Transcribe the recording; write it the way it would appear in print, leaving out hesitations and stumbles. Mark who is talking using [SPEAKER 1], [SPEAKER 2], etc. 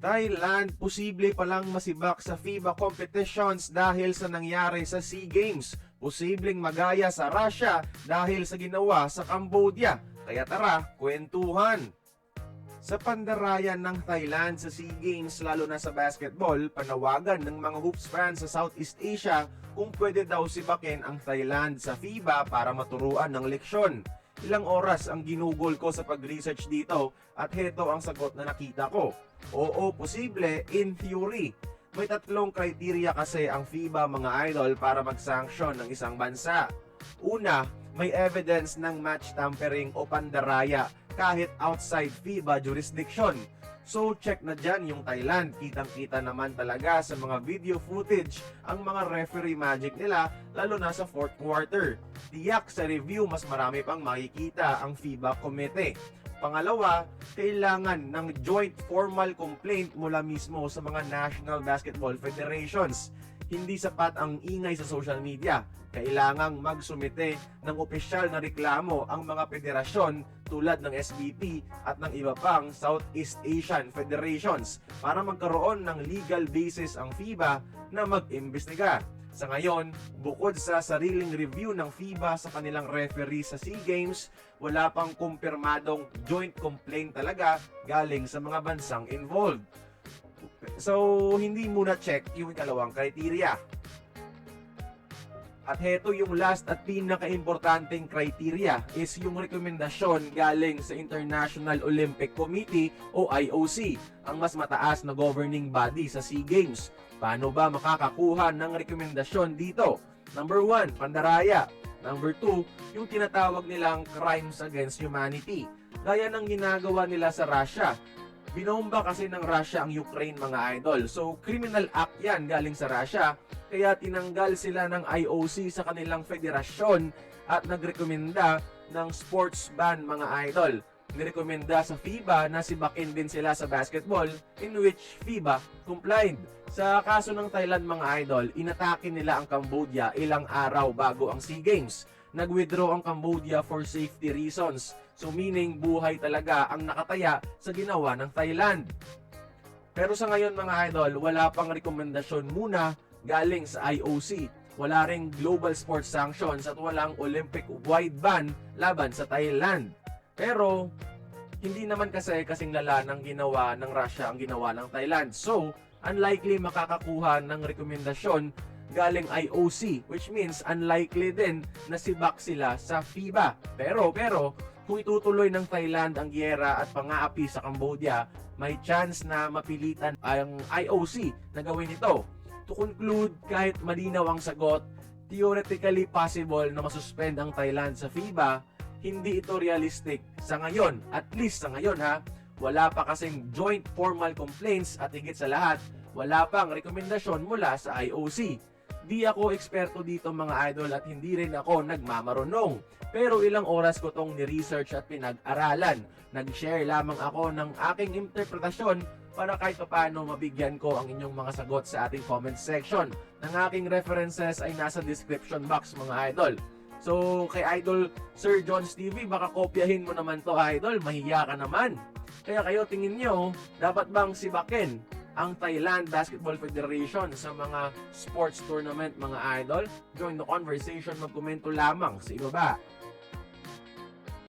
[SPEAKER 1] Thailand posible palang masibak sa FIBA competitions dahil sa nangyari sa SEA Games. Posibleng magaya sa Russia dahil sa ginawa sa Cambodia. Kaya tara, kwentuhan! Sa pandarayan ng Thailand sa SEA Games, lalo na sa basketball, panawagan ng mga hoops fans sa Southeast Asia kung pwede daw sibakin ang Thailand sa FIBA para maturuan ng leksyon. Ilang oras ang ginugol ko sa pag-research dito at heto ang sagot na nakita ko. Oo, posible in theory. May tatlong kriteria kasi ang FIBA mga idol para mag-sanction ng isang bansa. Una, may evidence ng match tampering o pandaraya kahit outside FIBA jurisdiction. So check na dyan yung Thailand. Kitang-kita naman talaga sa mga video footage ang mga referee magic nila lalo na sa fourth quarter. Tiyak sa review mas marami pang makikita ang FIBA Committee. Pangalawa, kailangan ng joint formal complaint mula mismo sa mga National Basketball Federations. Hindi sapat ang ingay sa social media. Kailangang magsumite ng opisyal na reklamo ang mga federasyon tulad ng SBP at ng iba pang Southeast Asian Federations para magkaroon ng legal basis ang FIBA na mag-imbestiga. Sa ngayon, bukod sa sariling review ng FIBA sa kanilang referee sa SEA Games, wala pang kumpirmadong joint complaint talaga galing sa mga bansang involved. So, hindi muna check yung ikalawang criteria. At heto yung last at pinaka-importanting criteria is yung rekomendasyon galing sa International Olympic Committee o IOC, ang mas mataas na governing body sa SEA Games. Paano ba makakakuha ng rekomendasyon dito? Number 1, pandaraya. Number 2, yung tinatawag nilang crimes against humanity. Gaya ng ginagawa nila sa Russia. Binomba kasi ng Russia ang Ukraine mga idol. So, criminal act yan galing sa Russia. Kaya tinanggal sila ng IOC sa kanilang federasyon at nagrekomenda ng sports ban mga idol. Nirekomenda sa FIBA na sibakin din sila sa basketball in which FIBA complied. Sa kaso ng Thailand mga idol, inatake nila ang Cambodia ilang araw bago ang SEA Games. Nag-withdraw ang Cambodia for safety reasons. So meaning buhay talaga ang nakataya sa ginawa ng Thailand. Pero sa ngayon mga idol, wala pang rekomendasyon muna galing sa IOC. Wala ring global sports sanctions at walang Olympic-wide ban laban sa Thailand. Pero hindi naman kasi kasing lala ng ginawa ng Russia ang ginawa ng Thailand. So unlikely makakakuha ng rekomendasyon galing IOC, which means unlikely din na sibak sila sa FIBA. Pero kung itutuloy ng Thailand ang giyera at pang-aapi sa Cambodia, may chance na mapilitan ang IOC na gawin ito. To conclude, kahit malinaw ang sagot, theoretically possible na masuspend ang Thailand sa FIBA, hindi ito realistic sa ngayon. At least sa ngayon ha, wala pa kasing joint formal complaints at higit sa lahat, wala pang rekomendasyon mula sa IOC. Di ako eksperto dito mga idol at hindi rin ako nagmamarunong. Pero ilang oras ko tong ni-research at pinag-aralan. Nag-share lamang ako ng aking interpretasyon para kahit paano mabigyan ko ang inyong mga sagot sa ating comment section. Ng aking references ay nasa description box mga idol. So kay Idol Sir John's TV, baka kopyahin mo naman to idol, mahiya ka naman. Kaya kayo tingin nyo, dapat bang sibakin ang Thailand Basketball Federation sa mga sports tournament mga idol? Join the conversation, magkomento lamang sa ibaba.